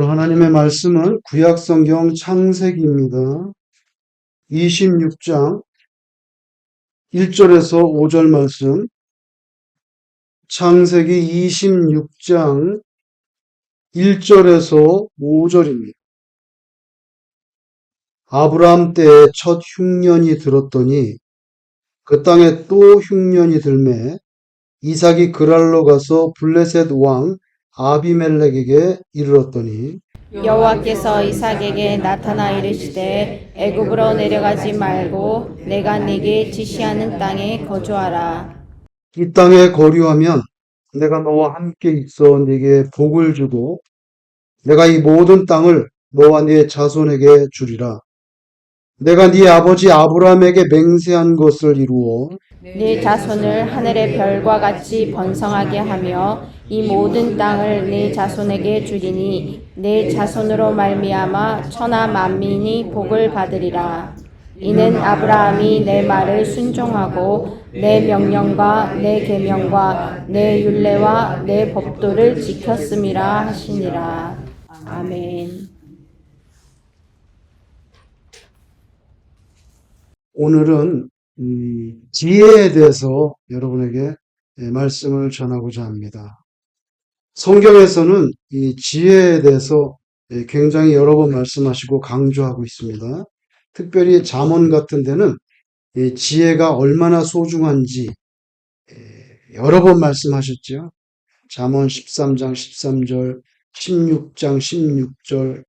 오늘 하나님의 말씀은 구약성경 창세기입니다. 26장 1절에서 5절 말씀, 창세기 26장 1절에서 5절입니다. 아브라함 때에 첫 흉년이 들었더니 그 땅에 또 흉년이 들매 이삭이 그랄로 가서 블레셋 왕 아비멜렉에게 이르렀더니 여호와께서 이삭에게 나타나 이르시되 애굽으로 내려가지 말고 내가 네게 지시하는 땅에 거주하라. 이 땅에 거류하면 내가 너와 함께 있어 네게 복을 주고 내가 이 모든 땅을 너와 네 자손에게 주리라. 내가 네 아버지 아브라함에게 맹세한 것을 이루어 네 자손을 하늘의 별과 같이 번성하게 하며 이 모든 땅을 네 자손에게 주리니 네 자손으로 말미암아 천하 만민이 복을 받으리라. 이는 아브라함이 내 말을 순종하고 내 명령과 내 계명과 내 율례와 내 법도를 지켰음이라 하시니라. 아멘. 오늘은 지혜에 대해서 여러분에게 말씀을 전하고자 합니다. 성경에서는 이 지혜에 대해서 굉장히 여러 번 말씀하시고 강조하고 있습니다. 특별히 잠언 같은 데는 이 지혜가 얼마나 소중한지 여러 번 말씀하셨죠. 잠언 13장 13절, 16장 16절,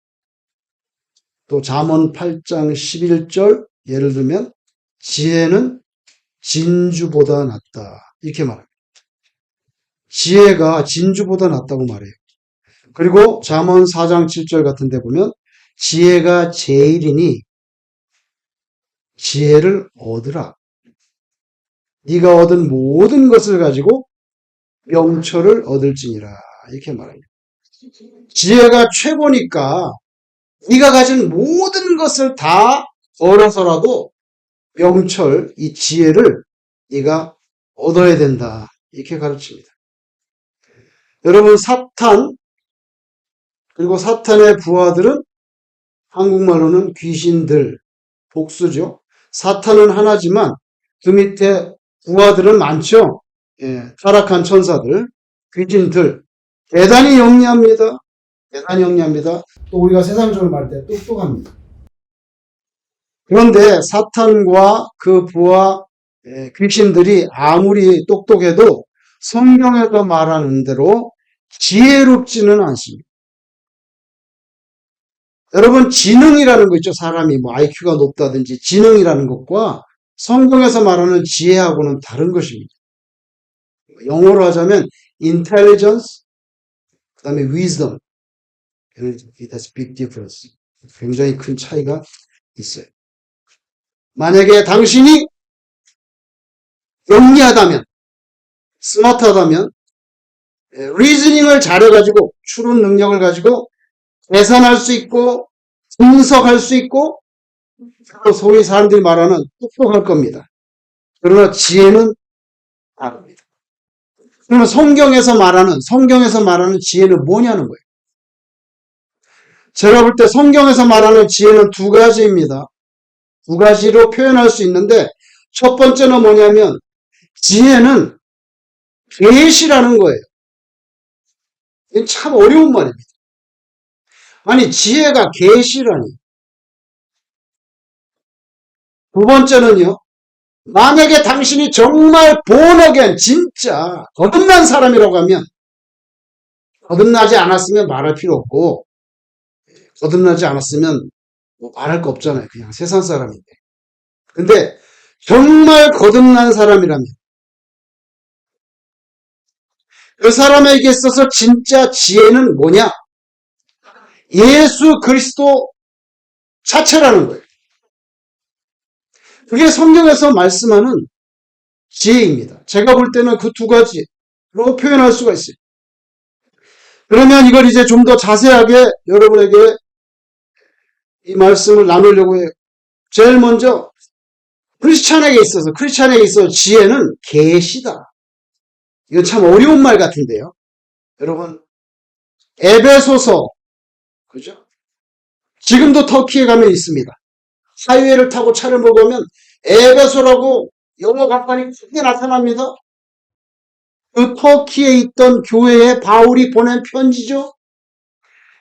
또 잠언 8장 11절, 예를 들면 지혜는 진주보다 낫다 이렇게 말합니다. 지혜가 진주보다 낫다고 말해요. 그리고 잠언 4장 7절 같은 데 보면 지혜가 제일이니 지혜를 얻으라. 네가 얻은 모든 것을 가지고 명철을 얻을지니라 이렇게 말합니다. 지혜가 최고니까 네가 가진 모든 것을 다 얻어서라도 명철, 이 지혜를 네가 얻어야 된다 이렇게 가르칩니다. 여러분 사탄 그리고 사탄의 부하들은 한국말로는 귀신들, 복수죠. 사탄은 하나지만 그 밑에 부하들은 많죠. 타락한 천사들, 귀신들 대단히 영리합니다. 대단히 영리합니다. 또 우리가 세상적으로 말할 때 똑똑합니다. 그런데 사탄과 그 부하 귀신들이 아무리 똑똑해도 성경에서 말하는 대로 지혜롭지는 않습니다. 여러분 지능이라는 거 있죠. 사람이 뭐 IQ가 높다든지 지능이라는 것과 성경에서 말하는 지혜하고는 다른 것입니다. 영어로 하자면 intelligence, 그 다음에 wisdom. It has big difference. 굉장히 큰 차이가 있어요. 만약에 당신이 영리하다면, 스마트하다면, 리즈닝을 잘해가지고, 추론 능력을 가지고, 계산할 수 있고, 분석할 수 있고, 소위 사람들이 말하는 똑똑할 겁니다. 그러나 지혜는 다릅니다. 그러면 성경에서 말하는 지혜는 뭐냐는 거예요. 제가 볼 때 성경에서 말하는 지혜는 두 가지입니다. 두 가지로 표현할 수 있는데 첫 번째는 뭐냐면 지혜는 계시라는 거예요. 이건 참 어려운 말입니다. 아니 지혜가 계시라니. 두 번째는요. 만약에 당신이 정말 본어겐 진짜 거듭난 사람이라고 하면 거듭나지 않았으면 말할 필요 없고 거듭나지 않았으면 뭐 말할 거 없잖아요. 그냥 세상 사람인데. 근데 정말 거듭난 사람이라면 그 사람에게 있어서 진짜 지혜는 뭐냐? 예수 그리스도 자체라는 거예요. 그게 성경에서 말씀하는 지혜입니다. 제가 볼 때는 그 두 가지로 표현할 수가 있어요. 그러면 이걸 이제 좀 더 자세하게 여러분에게 이 말씀을 나누려고 해요. 제일 먼저 크리스찬에게 있어서 지혜는 계시다. 이건 참 어려운 말 같은데요. 여러분 에베소서 그죠? 지금도 터키에 가면 있습니다. 하이웨이를 타고 차를 몰고 오면 에베소라고 영어 간판이 크게 나타납니다. 그 터키에 있던 교회에 바울이 보낸 편지죠.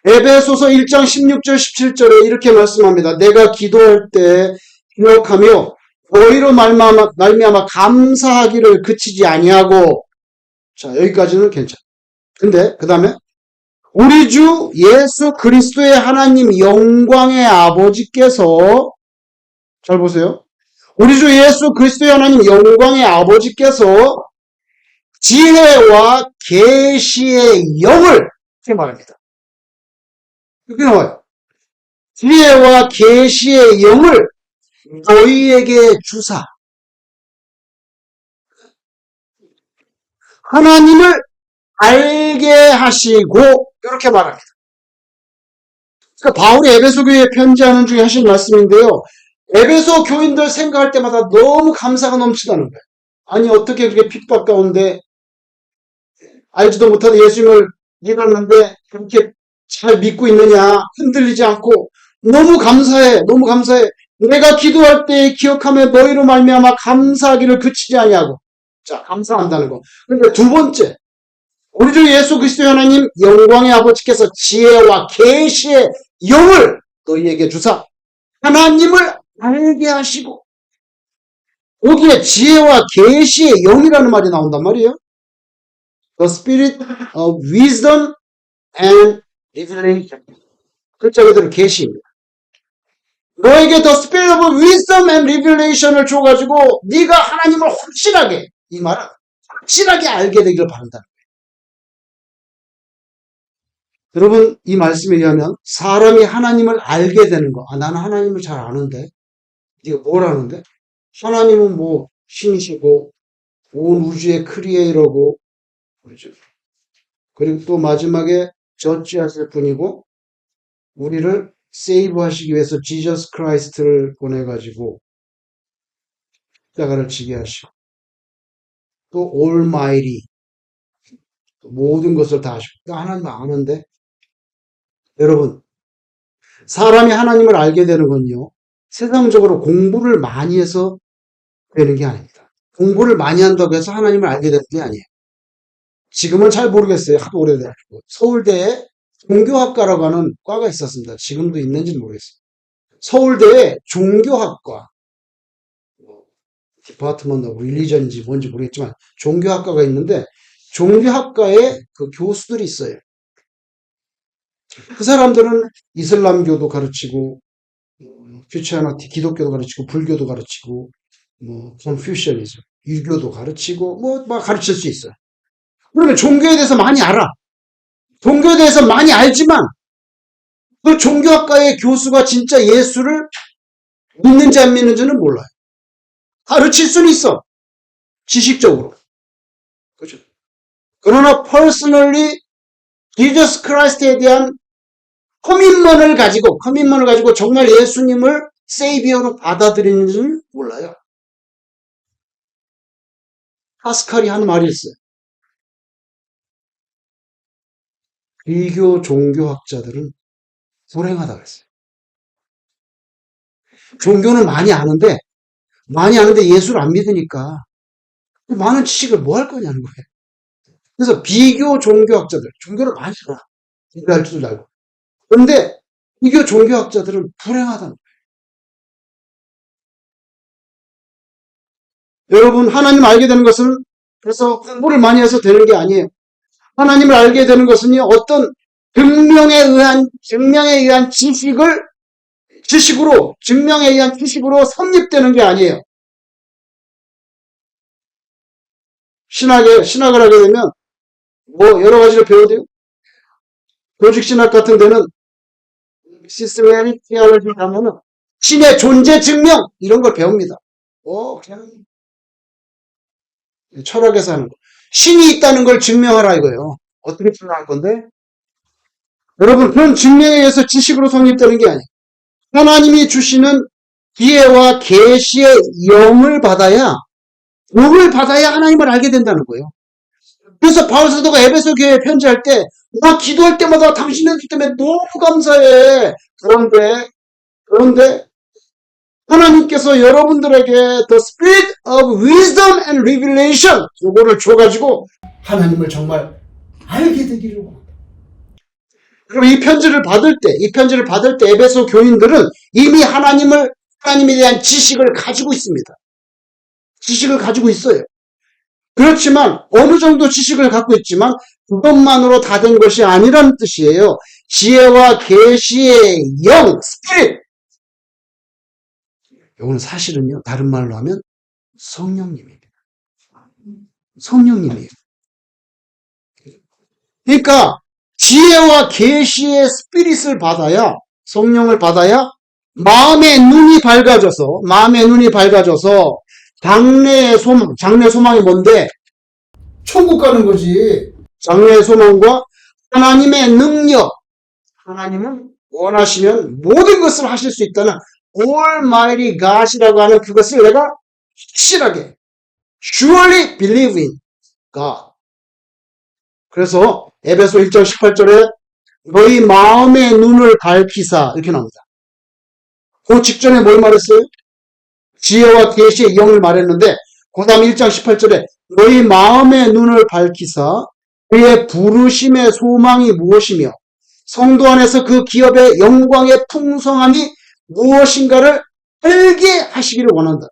에베소서 1장 16절 17절에 이렇게 말씀합니다. 내가 기도할 때 기억하며 너희로 말미암아 감사하기를 그치지 아니하고. 자, 여기까지는 괜찮아. 근데 그 다음에 우리 주 예수 그리스도의 하나님 영광의 아버지께서, 잘 보세요. 우리 주 예수 그리스도의 하나님 영광의 아버지께서 지혜와 계시의 영을, 이렇게 말합니다. 이렇게 나와요. 지혜와 계시의 영을 너희에게 주사. 하나님을 알게 하시고, 이렇게 말합니다. 그러니까 바울이 에베소 교회에 편지하는 중에 하신 말씀인데요. 에베소 교인들 생각할 때마다 너무 감사가 넘치다는 거예요. 아니, 어떻게 그렇게 핍박 가운데 알지도 못하는 예수님을 믿었는데 그렇게 잘 믿고 있느냐, 흔들리지 않고. 너무 감사해, 너무 감사해. 내가 기도할 때 기억하며 너희로 말미암아 감사하기를 그치지 아니하고. 자, 감사한다는 거. 그런데 두 번째, 우리 주 예수 그리스도의 하나님 영광의 아버지께서 지혜와 계시의 영을 너희에게 주사 하나님을 알게 하시고. 여기에 지혜와 계시의 영이라는 말이 나온단 말이에요. The Spirit of Wisdom and Revelation. 글자 그대로 계시입니다. 너에게 The Spirit of Wisdom and Revelation을 줘가지고 네가 하나님을 확실하게, 이 말은 확실하게 알게 되기를 바란다. 여러분, 이 말씀에 의하면 사람이 하나님을 알게 되는 거. 아, 나는 하나님을 잘 아는데. 네가 뭘 아는데? 하나님은 뭐 신이시고 온 우주의 크리에이터고, 그렇죠. 그리고 또 마지막에 저지하실 분이고 우리를 세이브 하시기 위해서 지저스 크라이스트를 보내가지고 십자가를 지게 하시고 또 올마이리 모든 것을 다 하시고 하나님 아는데. 여러분, 사람이 하나님을 알게 되는 건요, 세상적으로 공부를 많이 해서 되는 게 아닙니다. 공부를 많이 한다고 해서 하나님을 알게 되는 게 아니에요. 지금은 잘 모르겠어요. 하도 오래돼가지고. 서울대에 종교학과라고 하는 과가 있었습니다. 지금도 있는지는 모르겠어요. 서울대에 종교학과, 디파트먼트 오브 릴리전인지 뭔지 모르겠지만 종교학과가 있는데 종교학과에 그 교수들이 있어요. 그 사람들은 이슬람교도 가르치고 큐리스티애니티 기독교도 가르치고 불교도 가르치고 뭐 컨퓨셔니즘 유교도 가르치고 뭐 가르칠 수 있어요. 그러면 종교에 대해서 많이 알아. 종교에 대해서 많이 알지만 그 종교학과의 교수가 진짜 예수를 믿는지 안 믿는지는 몰라요. 가르칠 수는 있어. 지식적으로. 그렇죠. 그러나 personally Jesus Christ에 대한 커밋먼을 가지고 정말 예수님을 세이비어로 받아들이는지는 몰라요. 파스칼이 한 말이 있어요. 비교 종교학자들은 불행하다고 했어요. 종교는 많이 아는데 예수를 안 믿으니까 많은 지식을 뭐 할 거냐는 거예요. 그래서 비교 종교학자들, 종교를 많이 알아. 이거 할 줄 알고. 그런데 비교 종교학자들은 불행하다는 거예요. 여러분, 하나님 알게 되는 것은 그래서 공부를 많이 해서 되는 게 아니에요. 하나님을 알게 되는 것은요, 어떤 증명에 의한 지식으로 성립되는 게 아니에요. 신학을 하게 되면 뭐 여러 가지를 배워야 돼요. 조직신학 같은 데는 시스템의 티알을 하면은 신의 존재 증명 이런 걸 배웁니다. 그냥 철학에서 하는 거. 신이 있다는 걸 증명하라 이거예요. 어떻게 증명할 건데? 여러분, 그런 증명에 의해서 지식으로 성립되는 게 아니에요. 하나님이 주시는 지혜와 계시의 영을 받아야 하나님을 알게 된다는 거예요. 그래서 바울 사도가 에베소 교회에 편지할 때 나 기도할 때마다 당신들 때문에 너무 감사해. 그런데 하나님께서 여러분들에게 The Spirit of Wisdom and Revelation 이거를 줘가지고 하나님을 정말 알게 되기를 원합니다. 그럼 이 편지를 받을 때 에베소 교인들은 이미 하나님에 대한 지식을 가지고 있습니다. 지식을 가지고 있어요. 그렇지만 어느 정도 지식을 갖고 있지만 그것만으로 다 된 것이 아니라는 뜻이에요. 지혜와 계시의 영, 스피릿. 이거는 사실은요. 다른 말로 하면 성령님입니다. 성령님이에요. 그러니까 지혜와 계시의 스피릿을 받아야 성령을 받아야 마음의 눈이 밝아져서 장래의 소망이 뭔데? 천국 가는 거지. 장래의 소망과 하나님의 능력. 하나님은 원하시면 모든 것을 하실 수 있다는 Almighty God이라고 하는 그것을 내가 확실하게 surely believe in God. 그래서 에베소 1장 18절에 너희 마음의 눈을 밝히사 이렇게 나옵니다. 그 직전에 뭘 말했어요? 지혜와 계시의 영을 말했는데 그 다음 1장 18절에 너희 마음의 눈을 밝히사 그의 부르심의 소망이 무엇이며 성도 안에서 그 기업의 영광의 풍성함이 무엇인가를 알게 하시기를 원한다.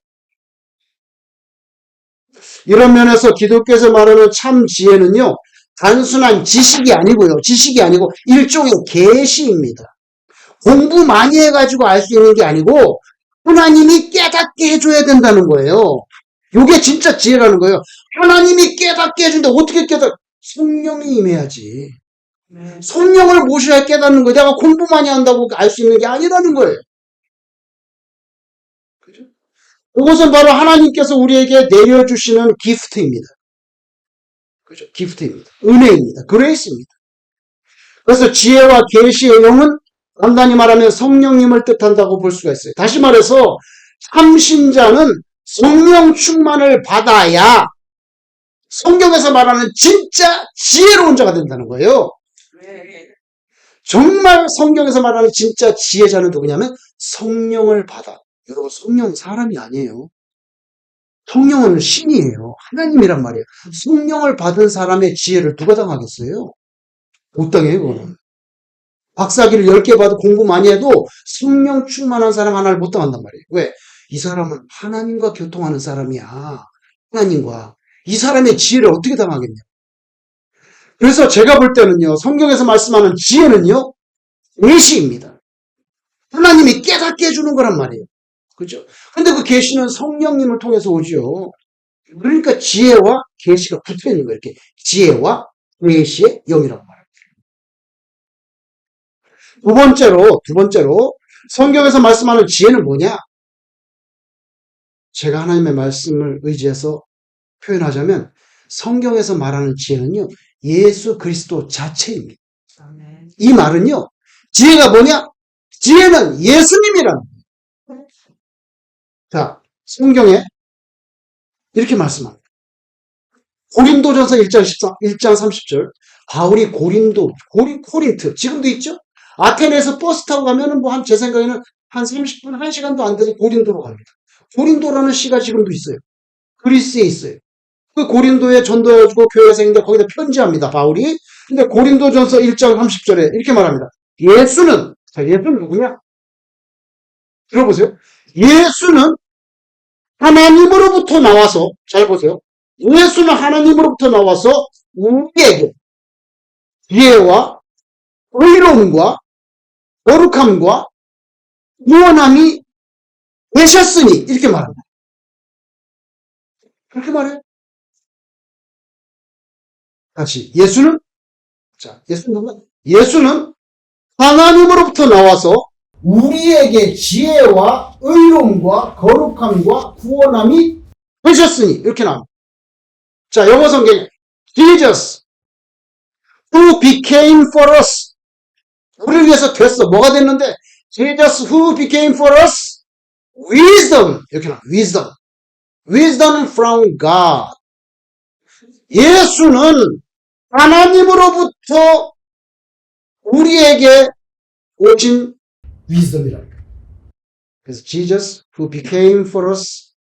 이런 면에서 기독교에서 말하는 참 지혜는요. 단순한 지식이 아니고 일종의 계시입니다. 공부 많이 해가지고 알 수 있는 게 아니고 하나님이 깨닫게 해줘야 된다는 거예요. 이게 진짜 지혜라는 거예요. 하나님이 깨닫게 해준다. 어떻게 성령이 임해야지. 성령을 모셔야 깨닫는 거예요. 내가 공부 많이 한다고 알 수 있는 게 아니라는 거예요. 그죠? 이것은 바로 하나님께서 우리에게 내려주시는 기프트입니다. 그죠? 기프트입니다. 은혜입니다. 그레이스입니다. 그래서 지혜와 계시의 영은 간단히 말하면 성령님을 뜻한다고 볼 수가 있어요. 다시 말해서 참신자는 성령 충만을 받아야 성경에서 말하는 진짜 지혜로운 자가 된다는 거예요. 정말 성경에서 말하는 진짜 지혜자는 누구냐면 성령을 받아. 여러분 성령은 사람이 아니에요. 성령은 신이에요. 하나님이란 말이에요. 성령을 받은 사람의 지혜를 누가 당하겠어요? 못 당해요, 그거는. 박사학위를 10개 받고 공부 많이 해도 성령 충만한 사람 하나를 못 당한단 말이에요. 왜? 이 사람은 하나님과 교통하는 사람이야. 하나님과. 이 사람의 지혜를 어떻게 당하겠냐. 그래서 제가 볼 때는요. 성경에서 말씀하는 지혜는요. 계시입니다. 하나님이 깨닫게 해주는 거란 말이에요. 그죠? 근데 그 계시는 성령님을 통해서 오죠. 그러니까 지혜와 계시가 붙어 있는 거예요. 이렇게 지혜와 계시의 영이라고 말합니다. 두 번째로 성경에서 말씀하는 지혜는 뭐냐? 제가 하나님의 말씀을 의지해서 표현하자면 성경에서 말하는 지혜는요. 예수 그리스도 자체입니다. 이 말은요. 지혜가 뭐냐? 지혜는 예수님이라는 거예요. 자, 성경에 이렇게 말씀합니다. 고린도전서 1장 30절 바울이 코린트 지금도 있죠? 아테네에서 버스 타고 가면은 제 생각에는 한 30분, 1시간도 안 돼서 고린도로 갑니다. 고린도라는 시가 지금도 있어요. 그리스에 있어요. 그 고린도에 전도해주고 교회 생인데 거기다 편지합니다. 바울이. 근데 고린도전서 1장 30절에 이렇게 말합니다. 예수는 누구냐? 들어보세요. 예수는 하나님으로부터 나와서 잘 보세요. 예수는 하나님으로부터 나와서 우리에게 지혜와 의로움과 거룩함과 구원함이 되셨으니 이렇게 말합니다. 그렇게 말해요. 다시 예수는 누구야? 예수는 하나님으로부터 나와서 우리에게 지혜와 의로움과 거룩함과 구원함이 되셨으니 이렇게 나옵니다. 자, 영어 성경에 Jesus who became for us 우리를 위해서 됐어. 뭐가 됐는데? Jesus who became for us wisdom 이렇게 나옵니다. wisdom from God. 예수는 하나님으로부터 우리에게 오신 위즈덤이라니까. 그래서 Jesus who became for us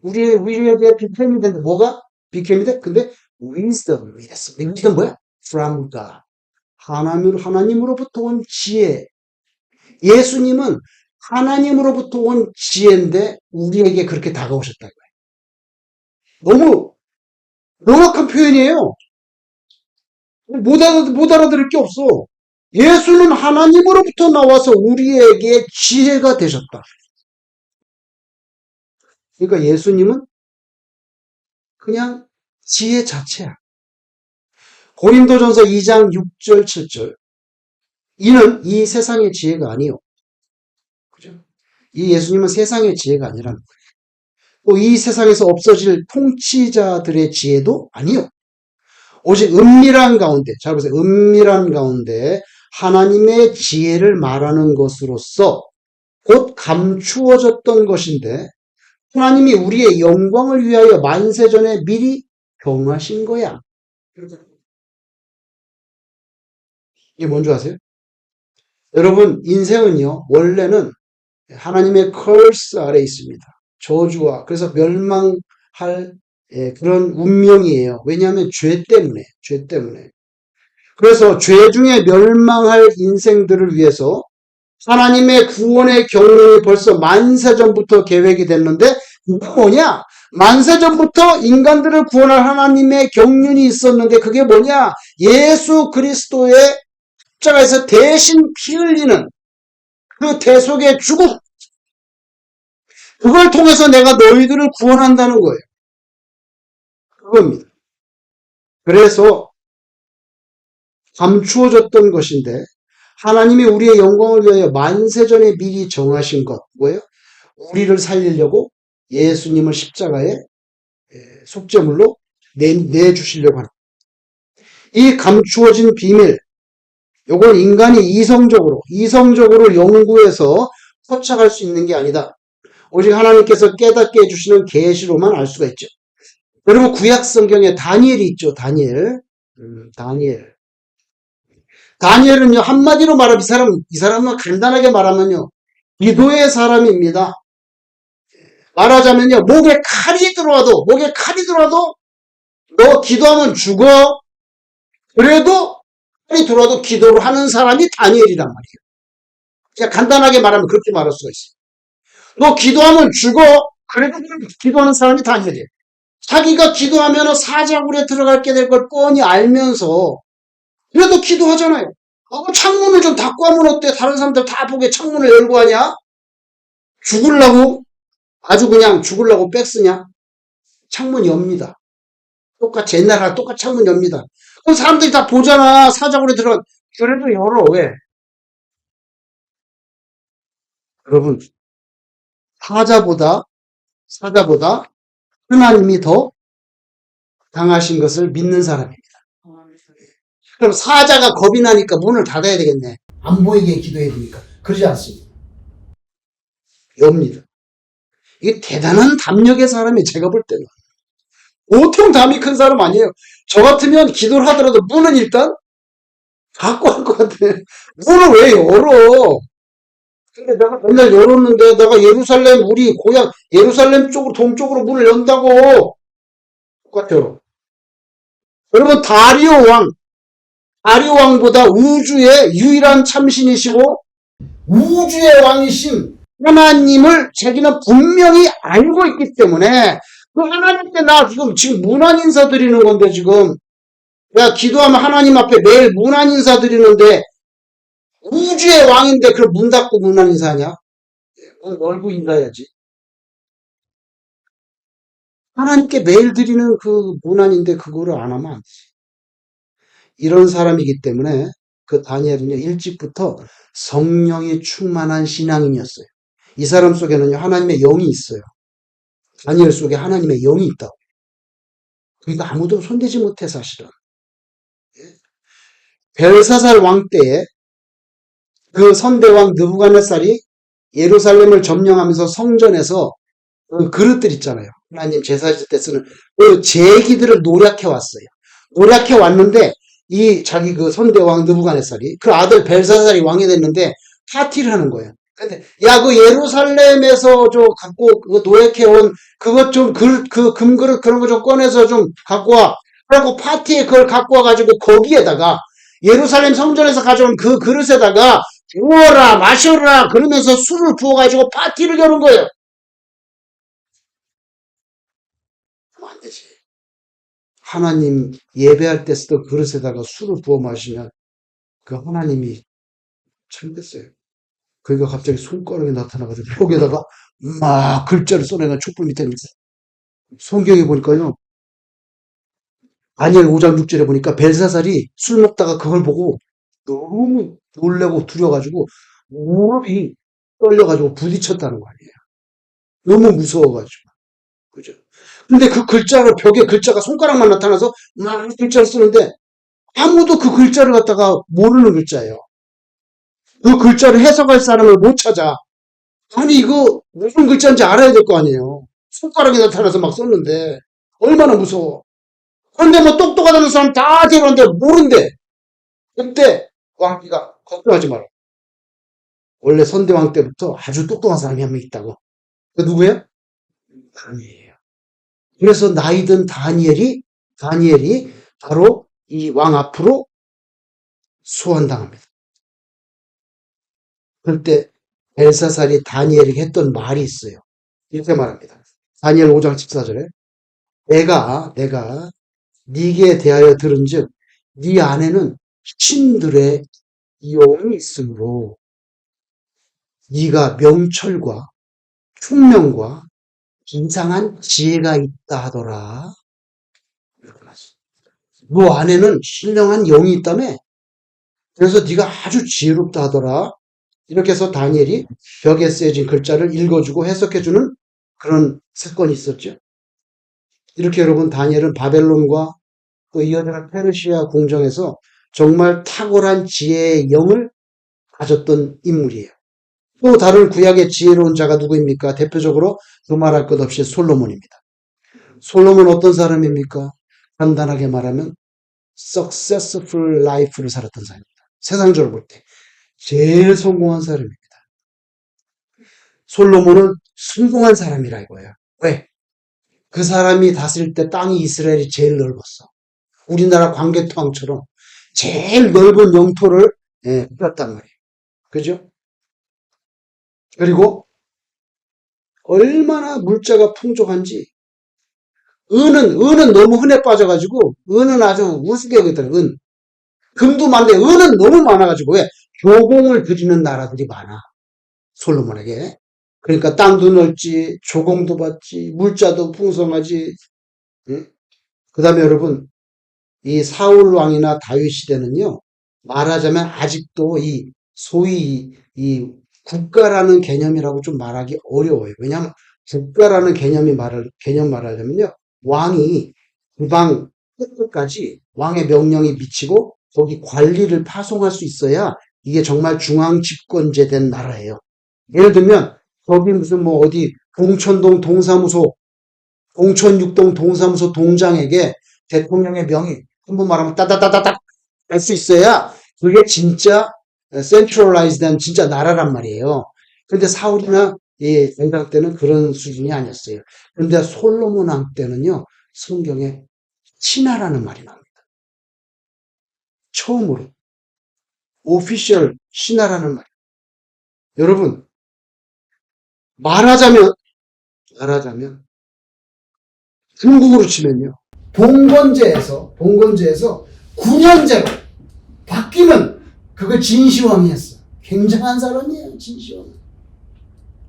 우리에게 became이 되는데 뭐가 became이 돼? 근데 wisdom이 됐어. wisdom 뭐야? From God. 하나님으로부터 온 지혜. 예수님은 하나님으로부터 온 지혜인데 우리에게 그렇게 다가오셨다는 거예요. 너무 명확한 표현이에요. 못 알아들을 게 없어. 예수는 하나님으로부터 나와서 우리에게 지혜가 되셨다. 그러니까 예수님은 그냥 지혜 자체야. 고린도전서 2장 6절 7절. 이는 이 세상의 지혜가 아니요. 그죠? 이 예수님은 세상의 지혜가 아니라는 거예요. 또 이 세상에서 없어질 통치자들의 지혜도 아니요. 오직 은밀한 가운데, 잘 보세요. 은밀한 가운데 하나님의 지혜를 말하는 것으로서 곧 감추어졌던 것인데 하나님이 우리의 영광을 위하여 만세전에 미리 경하신 거야. 이게 뭔지 아세요? 여러분, 인생은요, 원래는 하나님의 curse 아래에 있습니다. 저주와, 그래서 멸망할 그런 운명이에요. 왜냐하면 죄 때문에, 죄 때문에. 그래서 죄 중에 멸망할 인생들을 위해서 하나님의 구원의 경륜이 벌써 만세전부터 계획이 됐는데, 그게 뭐냐? 만세전부터 인간들을 구원할 하나님의 경륜이 있었는데, 그게 뭐냐? 예수 그리스도의 십자가에서 대신 피 흘리는 그 대속의 죽음. 그걸 통해서 내가 너희들을 구원한다는 거예요. 그겁니다. 그래서 감추어졌던 것인데 하나님이 우리의 영광을 위하여 만세전에 미리 정하신 것 뭐예요? 우리를 살리려고 예수님을 십자가에 속죄물로 내주시려고 하는 이 감추어진 비밀 요건 인간이 이성적으로 연구해서 포착할 수 있는 게 아니다. 오직 하나님께서 깨닫게 해주시는 계시로만 알 수가 있죠. 여러분 구약 성경에 다니엘이 있죠. 다니엘은요 한마디로 말하면 이 사람은 간단하게 말하면요 기도의 사람입니다. 말하자면요 목에 칼이 들어와도 너 기도하면 죽어. 그래도 칼이 들어와도 기도를 하는 사람이 다니엘이란 말이에요. 그냥 간단하게 말하면 그렇게 말할 수가 있어요. 너 기도하면 죽어. 그래도 기도하는 사람이 다니엘이에요. 자기가 기도하면 사자굴에 들어가게 될 걸 뻔히 알면서 그래도 기도하잖아요. 창문을 좀 닫고 하면 어때? 다른 사람들 다 보게 창문을 열고 하냐? 죽으려고? 아주 그냥 죽으려고 빽쓰냐? 창문 엽니다. 똑같이 옛날하고 똑같이 창문 엽니다. 그럼 사람들이 다 보잖아. 사자굴에 들어가. 그래도 열어. 왜? 여러분 사자보다 하나님이 더 강하신 것을 믿는 사람입니다. 그럼 사자가 겁이 나니까 문을 닫아야 되겠네. 안 보이게 기도해야 되니까. 그러지 않습니다. 엽니다. 이게 대단한 담력의 사람이 제가 볼 때는. 보통 담이 큰 사람 아니에요. 저 같으면 기도를 하더라도 문은 일단 닫고 할 것 같아. 문을 왜 열어? 근데 내가 맨날 열었는데 내가 우리 고향 예루살렘 쪽으로 동쪽으로 문을 연다고. 똑같아요. 여러분 다리오 왕보다 우주의 유일한 참신이시고 우주의 왕이신 하나님을 자기는 분명히 알고 있기 때문에 그 하나님께 나 지금 문안 인사 드리는 건데 지금 내가 기도하면 하나님 앞에 매일 문안 인사 드리는데 우주의 왕인데 그럼 문 닫고 문안 인사하냐? 문 열고 인사해야지. 하나님께 매일 드리는 그 문안인데 그거를 안 하면 안 되지. 이런 사람이기 때문에 그 다니엘은요 일찍부터 성령이 충만한 신앙인이었어요. 이 사람 속에는요 하나님의 영이 있어요. 다니엘 속에 하나님의 영이 있다고. 그러니까 아무도 손대지 못해 사실은. 벨사살 왕 때에 그 선대왕 느부갓네살이 예루살렘을 점령하면서 성전에서 그 그릇들 있잖아요. 하나님 제사질 때 쓰는 그 제기들을 노력해 왔어요. 노력해 왔는데 이 자기 그 선대왕 느부갓네살이 그 아들 벨사살이 왕이 됐는데 파티를 하는 거예요. 근데 야, 그 예루살렘에서 저 갖고 그 노획해온 그것 좀 그 금그릇 그런 거 좀 꺼내서 좀 갖고 와. 그래갖고 파티에 그걸 갖고 와가지고 거기에다가 예루살렘 성전에서 가져온 그 그릇에다가 부어라 마셔라 그러면서 술을 부어가지고 파티를 여는 거예요. 그러면 안 되지. 하나님 예배할 때 쓰던 그릇에다가 술을 부어 마시면 그 하나님이 참겠어요. 그러니까 갑자기 손가락이 나타나가지고 벽에다가 막 글자를 써내가 촛불 밑에 있어요. 성경에 보니까요. 다니엘 5장 6절에 보니까 벨사살이 술 먹다가 그걸 보고 너무 놀래고 두려워가지고 무릎이 떨려가지고 부딪혔다는 거 아니에요. 너무 무서워가지고. 그죠? 근데 그 글자를 벽에 글자가 손가락만 나타나서 막 글자를 쓰는데 아무도 그 글자를 갖다가 모르는 글자예요. 그 글자를 해석할 사람을 못 찾아. 아니 이거 무슨 글자인지 알아야 될 거 아니에요. 손가락이 나타나서 막 썼는데 얼마나 무서워. 그런데 뭐 똑똑하다는 사람 다 데려오는데 모른대. 그때 왕비가 걱정하지 마라. 원래 선대왕 때부터 아주 똑똑한 사람이 한 명 있다고. 그 누구예요? 다니엘이에요. 그래서 나이든 다니엘이 바로 이 왕 앞으로 소환당합니다. 그때 벨사살이 다니엘에게 했던 말이 있어요. 이렇게 말합니다. 다니엘 5장 14절에 내가 네게 대하여 들은즉 네 안에는 신들의 영이 있으므로 네가 명철과 총명과 이상한 지혜가 있다 하더라. 너 안에는 신령한 영이 있다며. 그래서 네가 아주 지혜롭다 하더라. 이렇게 해서 다니엘이 벽에 쓰여진 글자를 읽어주고 해석해주는 그런 사건이 있었죠. 이렇게 여러분 다니엘은 바벨론과 또 이어지는 페르시아 궁정에서 정말 탁월한 지혜의 영을 가졌던 인물이에요. 또 다른 구약의 지혜로운 자가 누구입니까? 대표적으로 두말할 것 없이 솔로몬입니다. 솔로몬 어떤 사람입니까? 간단하게 말하면 successful life를 살았던 사람입니다. 세상적으로 볼 때 제일 성공한 사람입니다. 솔로몬은 성공한 사람이라 이거예요. 왜? 그 사람이 다스릴 때 땅이 이스라엘이 제일 넓었어. 우리나라 광개토항처럼 제일 넓은 영토를 뿌렸단 말이에요. 그죠? 그리고 얼마나 물자가 풍족한지 은은 너무 흔해 빠져가지고 은은 아주 우습게 여기더라고요. 은. 금도 많은데 은은 너무 많아가지고 왜? 조공을 드리는 나라들이 많아. 솔로몬에게. 그러니까 땅도 넓지 조공도 받지 물자도 풍성하지. 그 다음에 여러분 이 사울 왕이나 다윗 시대는요. 말하자면 아직도 이 소위 이 국가라는 개념이라고 좀 말하기 어려워요. 왜냐하면 국가라는 개념 말하려면요. 왕이 지방 끝까지 왕의 명령이 미치고 거기 관리를 파송할 수 있어야 이게 정말 중앙 집권제 된 나라예요. 예를 들면 거기 무슨 뭐 어디 봉천동 동사무소, 봉천육동 동사무소 동장에게 대통령의 명의 한번 말하면 따다다다닥 할 수 있어야 그게 진짜 센트럴라이즈된 진짜 나라란 말이에요. 근데 사울이나 다윗 때는 그런 수준이 아니었어요. 그런데 솔로몬 왕 때는요. 성경에 신하라는 말이 나옵니다. 처음으로 오피셜 신하라는 말. 여러분 말하자면 중국으로 치면요. 봉건제에서 9년제로 바뀌면 그거 진시황이 했어. 굉장한 사람이에요. 진시황.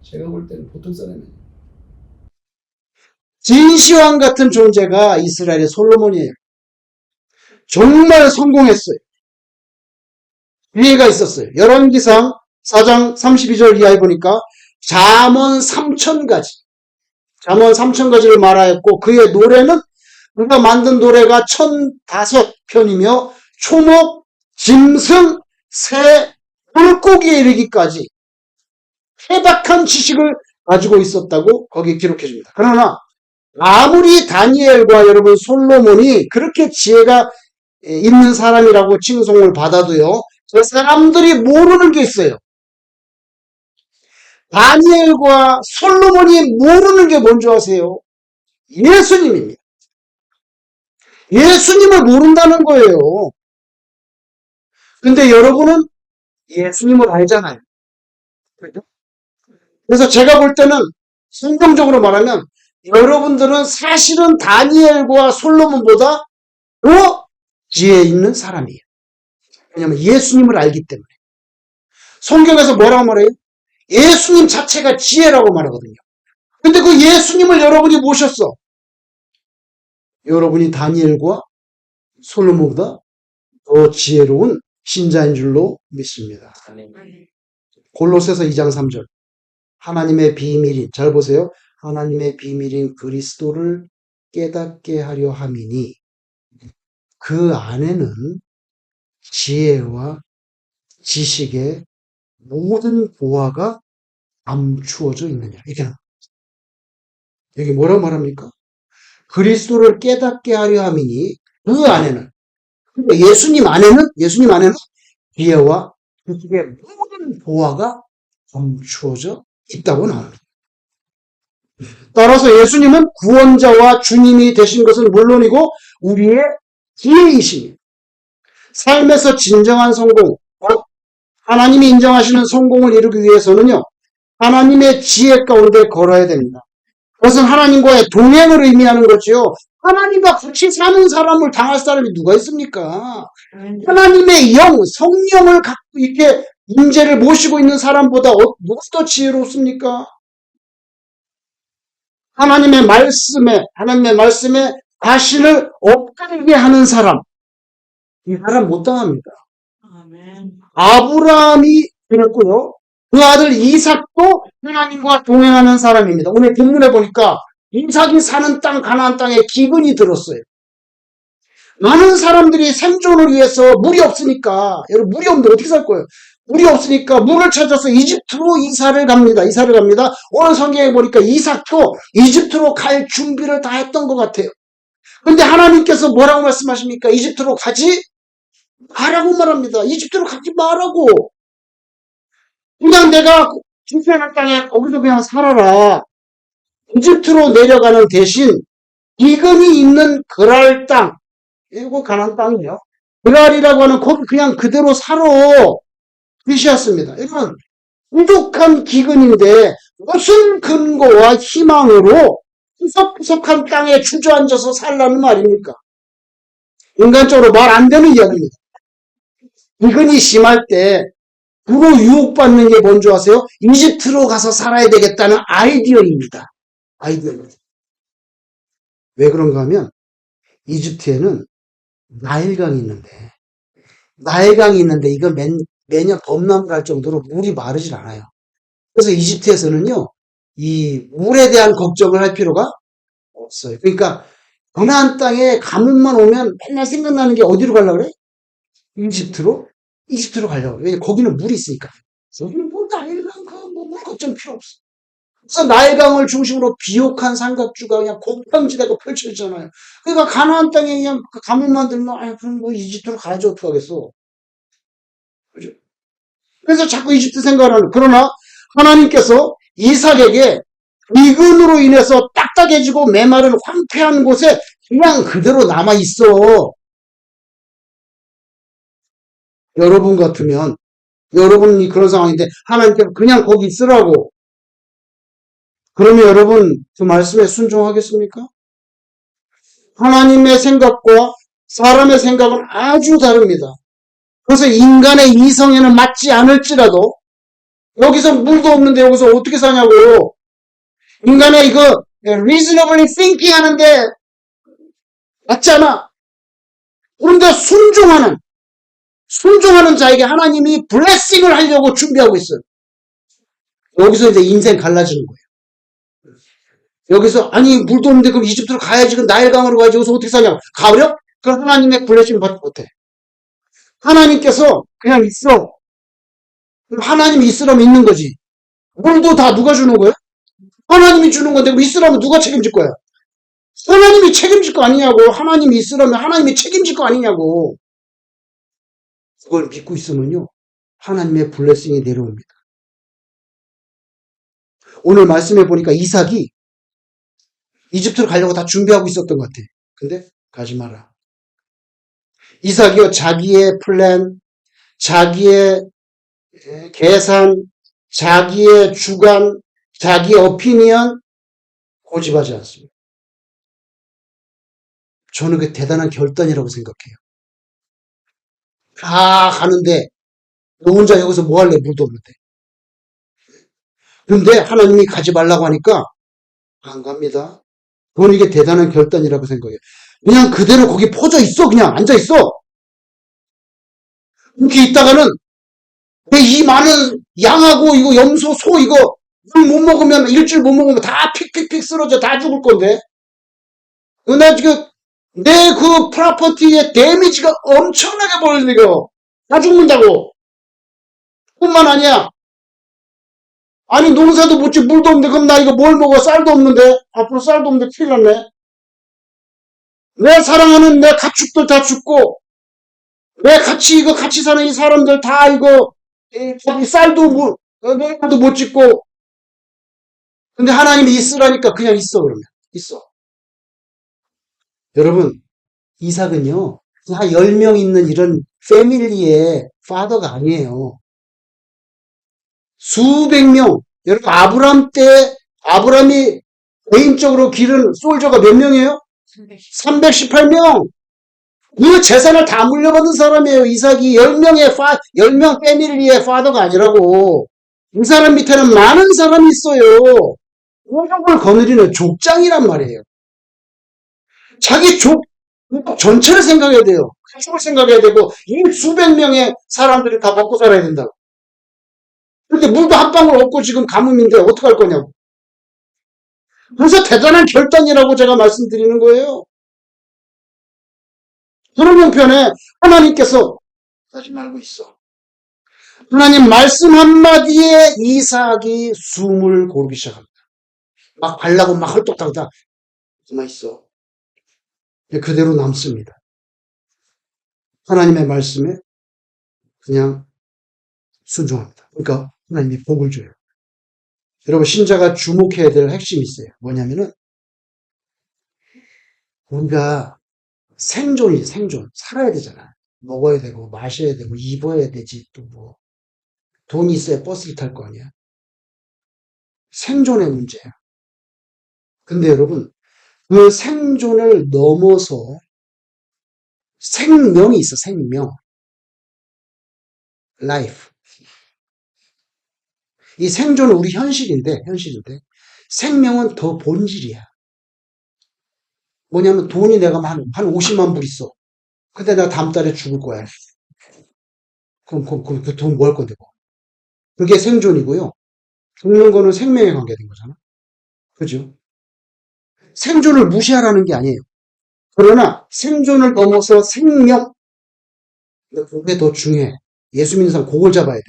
제가 볼 때는 보통 사람이에요. 진시황 같은 존재가 이스라엘의 솔로몬이에요. 정말 성공했어요. 위해가 있었어요. 열왕기상 4장 32절 이하에 보니까 잠언 3,000가지를 말하였고 그의 노래는 그가 만든 노래가 1,005편이며 초목, 짐승, 새, 물고기에 이르기까지 해박한 지식을 가지고 있었다고 거기 기록해 줍니다. 그러나 아무리 다니엘과 여러분 솔로몬이 그렇게 지혜가 있는 사람이라고 칭송을 받아도요, 저 사람들이 모르는 게 있어요. 다니엘과 솔로몬이 모르는 게 뭔지 아세요? 예수님입니다. 예수님을 모른다는 거예요. 근데 여러분은 예수님을 알잖아요. 그죠? 그래서 제가 볼 때는 성경적으로 말하면 여러분들은 사실은 다니엘과 솔로몬보다 더 지혜 있는 사람이에요. 왜냐하면 예수님을 알기 때문에. 성경에서 뭐라고 말해요? 예수님 자체가 지혜라고 말하거든요. 근데 그 예수님을 여러분이 모셨어. 여러분이 다니엘과 솔로몬보다 더 지혜로운 신자인 줄로 믿습니다. 골로새서 2장 3절. 하나님의 비밀인, 잘 보세요. 하나님의 비밀인 그리스도를 깨닫게 하려 함이니 그 안에는 지혜와 지식의 모든 보화가 감추어져 있느니라. 이렇게 나옵니다. 여기 뭐라고 말합니까? 그리스도를 깨닫게 하려 함이니 그 안에는, 그러니까 예수님 안에는 지혜와 지식의 모든 보화가 감추어져 있다고 나옵니다. 따라서 예수님은 구원자와 주님이 되신 것은 물론이고 우리의 지혜이십니다. 삶에서 진정한 성공, 하나님이 인정하시는 성공을 이루기 위해서는요, 하나님의 지혜 가운데 걸어야 됩니다. 그것은 하나님과의 동행을 의미하는 거지요. 하나님과 같이 사는 사람을 당할 사람이 누가 있습니까? 하나님의 영, 성령을 갖고 이렇게 문제를 모시고 있는 사람보다 누가 더 지혜롭습니까? 하나님의 말씀에 자신을 엎드리게 하는 사람, 이 사람 못 당합니다. 아브라함이 그랬고요. 그 아들 이삭도 하나님과 동행하는 사람입니다. 오늘 본문에 보니까 이삭이 사는 땅, 가나안 땅에 기근이 들었어요. 많은 사람들이 생존을 위해서 물이 없으니까, 여러분 물이 없는데 어떻게 살 거예요? 물이 없으니까 물을 찾아서 이집트로 이사를 갑니다. 오늘 성경에 보니까 이삭도 이집트로 갈 준비를 다 했던 것 같아요. 근데 하나님께서 뭐라고 말씀하십니까? 이집트로 가지 마라고 말합니다. 이집트로 가지 마라고. 그냥 내가 주편한 땅에 거기서 그냥 살아라. 이집트로 내려가는 대신 기근이 있는 그랄 땅, 이거 가나안 땅이에요. 그랄이라고 하는 거기 그냥 그대로 살아. 뜻이었습니다. 이건 부족한 기근인데 무슨 근거와 희망으로 푸석푸석한 땅에 주저앉아서 살라는 말입니까? 인간적으로 말 안 되는 이야기입니다. 기근이 심할 때 주로 유혹받는 게 뭔지 아세요? 이집트로 가서 살아야 되겠다는 아이디어입니다. 왜 그런가 하면 이집트에는 나일강이 있는데 이거 매년 범람 갈 정도로 물이 마르질 않아요. 그래서 이집트에서는요, 이 물에 대한 걱정을 할 필요가 없어요. 그러니까 가나안 땅에 가뭄만 오면 맨날 생각나는 게 어디로 가려고 그래? 이집트로 가려고 그래. 왜냐면 거기는 물이 있으니까. 여기는 뭐 나일강 물 걱정 필요 없어. 그래서 나일강을 중심으로 비옥한 삼각주가 그냥 공평지대가 펼쳐지잖아요. 그러니까 가나안 땅에 그냥 가뭄만 들면 그럼 뭐 이집트로 가야지 어떡하겠어. 그죠? 그래서 자꾸 이집트 생각을 하는. 그러나 하나님께서 이삭에게 미근으로 인해서 딱딱해지고 메마른 황폐한 곳에 그냥 그대로 남아 있어. 여러분 같으면 여러분이 그런 상황인데 하나님께서 그냥 거기 있으라고. 그러면 여러분 그 말씀에 순종하겠습니까? 하나님의 생각과 사람의 생각은 아주 다릅니다. 그래서 인간의 이성에는 맞지 않을지라도 여기서 물도 없는데 여기서 어떻게 사냐고요. 인간의 이거 reasonably thinking 하는데 맞지 않아. 그런데 순종하는 자에게 하나님이 블레싱을 하려고 준비하고 있어요. 여기서 이제 인생 갈라지는 거예요. 여기서 아니 물도 없는데 그럼 이집트로 가야지, 그럼 나일강으로 가야지, 여기서 어떻게 사냐고. 가버려? 그럼 하나님의 블레싱을 받지 못해. 하나님께서 그냥 있어. 그럼 하나님이 있으라면 있는 거지. 물도 다 누가 주는 거야? 하나님이 주는 건데 그럼 있으라면 누가 책임질 거야? 하나님이 책임질 거 아니냐고. 하나님이 있으라면 하나님이 책임질 거 아니냐고. 그걸 믿고 있으면요, 하나님의 블레싱이 내려옵니다. 오늘 말씀해 보니까 이삭이 이집트로 가려고 다 준비하고 있었던 것 같아. 근데 가지 마라. 이삭이요, 자기의 플랜, 자기의 계산, 자기의 주관, 자기의 오피니언 고집하지 않습니다. 저는 그게 대단한 결단이라고 생각해요. 다 가는데 너 혼자 여기서 뭐 할래? 물도 없는데. 그런데 하나님이 가지 말라고 하니까 안 갑니다. 저는 이게 대단한 결단이라고 생각해요. 그냥 그대로 거기 퍼져 있어. 그냥 앉아 있어. 이렇게 있다가는 이 많은 양하고 이거 염소, 소 이거 물 못 먹으면 일주일 못 먹으면 다 픽픽픽 쓰러져. 다 죽을 건데. 나 지금 내 그 프로퍼티의 데미지가 엄청나게 벌어지니까 다 죽는다고. 뿐만 아니야. 아니 농사도 못지 물도 없는데 그럼 나 이거 뭘 먹어? 쌀도 없는데. 앞으로 쌀도 없는데 큰일 났네. 내 사랑하는 내 가축들 다 죽고 내 같이 사는 이 사람들 다 이거 이 쌀도 못 짓고. 근데 하나님이 있으라니까 그냥 있어. 그러면 있어. 여러분, 이삭은요 한 10명 있는 이런 패밀리의 파더가 아니에요. 수백 명. 여러분, 아브람이 개인적으로 기른 솔저가 몇 명이에요? 318명. 그 재산을 다 물려받은 사람이에요. 이삭이 10명 패밀리의 파더가 아니라고. 이 사람 밑에는 많은 사람이 있어요. 오족을 거느리는 족장이란 말이에요. 자기 족 전체를 생각해야 돼요. 가족을 생각해야 되고 이 수백 명의 사람들이 다 먹고 살아야 된다고. 근데 물도 한 방울 없고 지금 가뭄인데 어떡할 거냐고. 그래서 대단한 결단이라고 제가 말씀드리는 거예요. 그런 형편에 하나님께서 하지 말고 있어. 하나님 말씀 한마디에 이삭이 숨을 고르기 시작합니다. 막 발라고 막 헐떡하다. 가만 있어. 그대로 남습니다. 하나님의 말씀에 그냥 순종합니다. 그러니까 하나님이 복을 줘요. 여러분, 신자가 주목해야 될 핵심이 있어요. 뭐냐면은 우리가 생존. 살아야 되잖아. 먹어야 되고 마셔야 되고 입어야 되지. 또 뭐 돈이 있어야 버스를 탈 거 아니야. 생존의 문제야. 근데 여러분, 그 생존을 넘어서 생명이 있어. 생명. life. 이 생존은 우리 현실인데 생명은 더 본질이야. 뭐냐면 돈이 내가 한 50만 불 있어. 근데 나 다음 달에 죽을 거야. 그럼 그 돈 뭐 할 건데 뭐. 그게 생존이고요. 죽는 거는 생명에 관계된 거잖아. 그죠? 생존을 무시하라는 게 아니에요. 그러나 생존을 넘어서 생명, 그게 더 중요해. 예수 믿는 사람 그걸 잡아야 돼.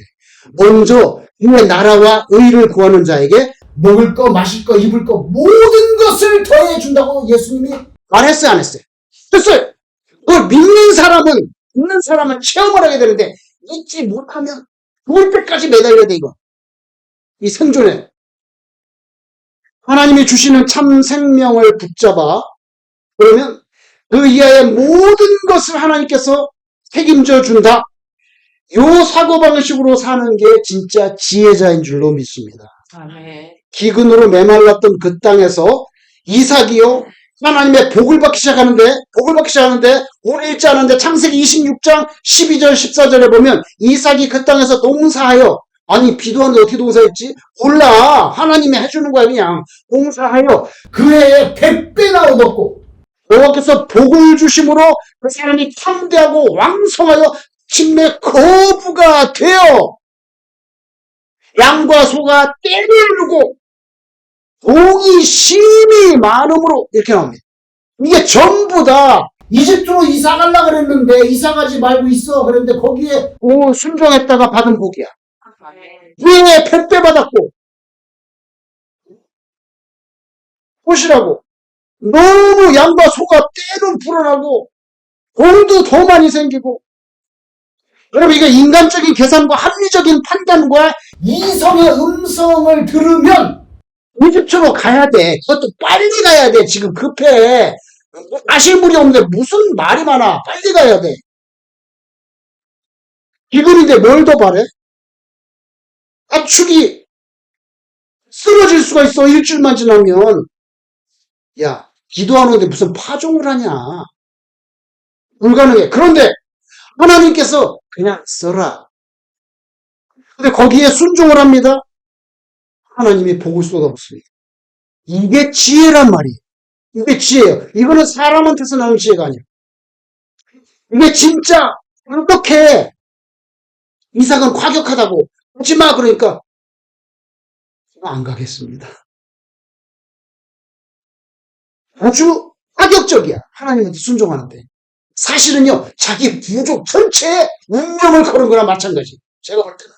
먼저 그의 나라와 의를 구하는 자에게 먹을 거, 마실 거, 입을 거 모든 것을 더해 준다고 예수님이 말했어요, 안 했어요? 했어요. 그걸 믿는 사람은 체험을 하게 되는데 믿지 못하면 죽을 때까지 매달려야 돼, 이거. 이 생존에 하나님이 주시는 참 생명을 붙잡아 그러면 그 이하의 모든 것을 하나님께서 책임져 준다. 요 사고방식으로 사는 게 진짜 지혜자인 줄로 믿습니다. 아멘. 기근으로 메말랐던 그 땅에서 이삭이요 하나님의 복을 받기 시작하는데 오래 읽지 않은데 창세기 26장 12절 14절에 보면 이삭이 그 땅에서 농사하여 아니 비도 왔는데 어떻게 농사했지? 몰라. 하나님이 해주는 거야. 그냥 농사하여 그 해에 100배나 얻었고 여호와께서 복을 주심으로 그 사람이 창대하고 왕성하여 침례 거부가 되어 양과 소가 떼를 누고 복이 심히 많음으로 이렇게 나옵니다. 이게 전부 다 이집트로 이사 가려고 그랬는데 이사 가지 말고 있어 그랬는데 거기에 순종했다가 받은 복이야. 위에 100배 받았고 보시라고 너무 양과 소가 때로 불어나고 돈도 더 많이 생기고 여러분 이거 인간적인 계산과 합리적인 판단과 이성의 음성을 들으면 이집트로 가야 돼. 그것도 빨리 가야 돼. 지금 급해. 마실 물이 없는데 무슨 말이 많아. 빨리 가야 돼. 기근인데 뭘 더 바래? 가축이 쓰러질 수가 있어. 일주일만 지나면. 야, 기도하는데 무슨 파종을 하냐. 불가능해. 그런데 하나님께서 그냥 써라. 근데 거기에 순종을 합니다. 하나님이 복을 쏟아붓습니다. 이게 지혜란 말이에요. 이게 지혜예요. 이거는 사람한테서 나오는 지혜가 아니에요. 이게 진짜 어떻게 이삭은 과격하다고 하지마 그러니까 안 가겠습니다. 아주 파격적이야. 하나님한테 순종하는데. 사실은요, 자기 부족 전체에 운명을 거는 거나 마찬가지. 제가 볼 때는.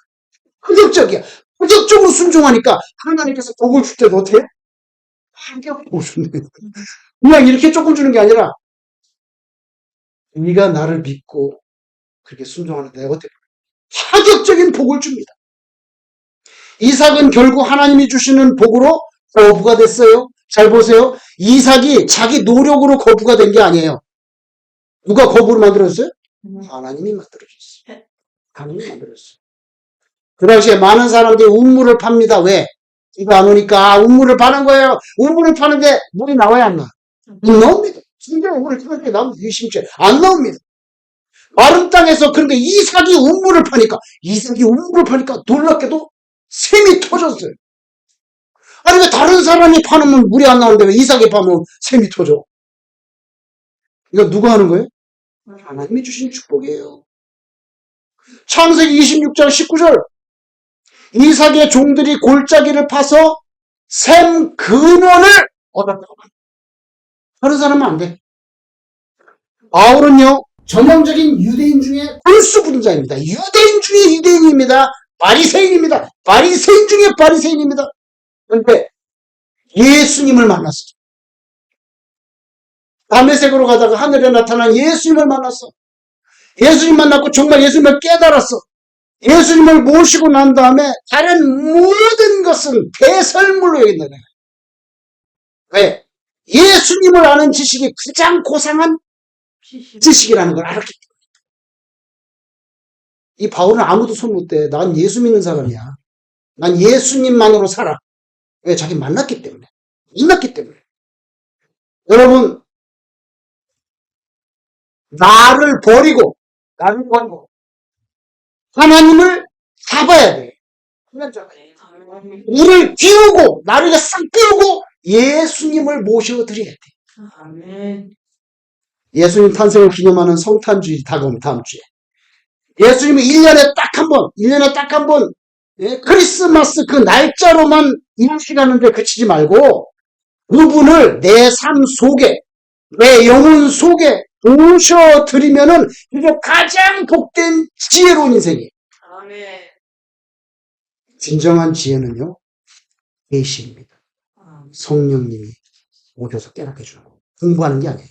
파격적이야. 파격적으로 순종하니까 하나님께서 복을 줄 때도 어떻게? 파격복을 주네. 그냥 이렇게 조금 주는 게 아니라 네가 나를 믿고 그렇게 순종하는 내가 어떻게 파격적인 복을 줍니다. 이삭은 결국 하나님이 주시는 복으로 거부가 됐어요. 잘 보세요. 이삭이 자기 노력으로 거부가 된 게 아니에요. 누가 거부를 만들었어요? 하나님이 만들어줬어요. 하나님이 만들었어요. 그 당시에 많은 사람들이 우물을 팝니다. 왜? 이거 안 오니까 우물을 파는 거예요. 우물을 파는데 물이 나와야 안 나? 안 나옵니다. 진짜 우물을 파는데 나무 의심죄 안 나옵니다. 마른 땅에서 그런데 이삭이 우물을 파니까 놀랍게도 샘이 터졌어요. 아니 왜 다른 사람이 파놓으면 물이 안 나오는데 왜 이삭이 파면 샘이 터져? 이거 누가 하는 거예요? 하나님이 주신 축복이에요. 창세기 26장 19절 이삭의 종들이 골짜기를 파서 샘 근원을 얻었다고. 다른 사람은 안 돼. 바울은요 전형적인 유대인 중에 골수 분자입니다. 유대인 중에 유대인입니다. 바리새인입니다. 바리새인 중에 바리새인입니다. 그런데 예수님을 만났어. 담에색으로 가다가 하늘에 나타난 예수님을 만났어. 예수님 만났고 정말 예수님을 깨달았어. 예수님을 모시고 난 다음에 다른 모든 것은 배설물로 여긴다. 왜? 예수님을 아는 지식이 가장 고상한 지식이라는 걸 알았기 때문에. 이 바울은 아무도 손 못 대. 난 예수 믿는 사람이야. 난 예수님만으로 살아. 왜? 자기 만났기 때문에. 여러분, 나를 버리고 하나님을 잡아야 돼. 우리를 비우고 나를 싹 비우고 예수님을 모셔드려야 돼. 아멘. 예수님 탄생을 기념하는 성탄주일이 다가오면 다음 주에. 예수님이 1년에 딱 한 번, 크리스마스 그 날짜로만 인식하는데 그치지 말고 그분을 내 삶 속에, 내 영혼 속에 모셔드리면은 이게 가장 복된 지혜로운 인생이에요. 아멘. 진정한 지혜는요, 계시입니다. 성령님이 오셔서 깨닫게 주는 거. 공부하는 게 아니에요.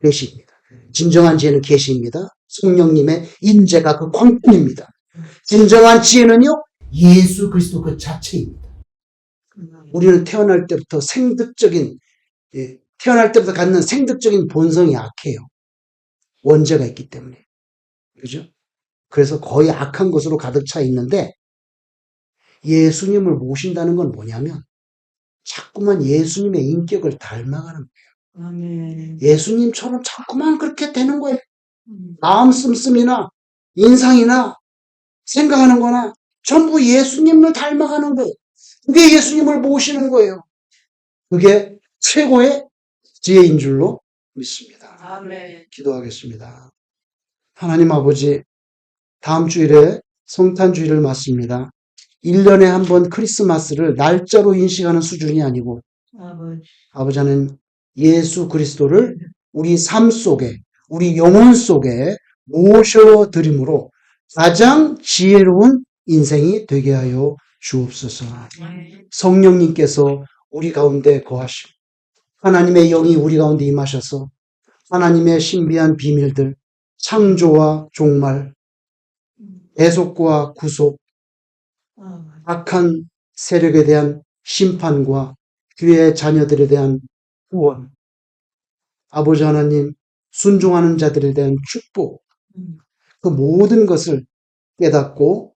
계시입니다. 진정한 지혜는 계시입니다. 성령님의 인재가 그 광풍입니다. 진정한 지혜는요, 예수 그리스도 그 자체입니다. 우리는 태어날 때부터 갖는 생득적인 본성이 약해요. 원죄가 있기 때문에. 그죠? 그래서 거의 악한 것으로 가득 차 있는데, 예수님을 모신다는 건 뭐냐면, 자꾸만 예수님의 인격을 닮아가는 거예요. 아멘. 예수님처럼 자꾸만 그렇게 되는 거예요. 마음 씀씀이나, 인상이나, 생각하는 거나, 전부 예수님을 닮아가는 거예요. 그게 예수님을 모시는 거예요. 그게 최고의 지혜인 줄로 믿습니다. 아멘. 기도하겠습니다. 하나님 아버지, 다음 주일에 성탄주일을 맞습니다. 1년에 한 번 크리스마스를 날짜로 인식하는 수준이 아니고 아버지는 예수 그리스도를 우리 삶 속에, 우리 영혼 속에 모셔드림으로 가장 지혜로운 인생이 되게 하여 주옵소서. 성령님께서 우리 가운데 거하시고 하나님의 영이 우리 가운데 임하셔서 하나님의 신비한 비밀들, 창조와 종말, 대속과 구속, 악한 세력에 대한 심판과 교회의 자녀들에 대한 구원, 아버지 하나님 순종하는 자들에 대한 축복, 그 모든 것을 깨닫고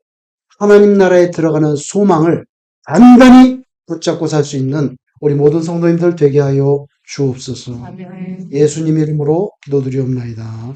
하나님 나라에 들어가는 소망을 단단히 붙잡고 살 수 있는 우리 모든 성도님들 되게 하여 주옵소서. 아멘. 예수님 이름으로 기도드리옵나이다.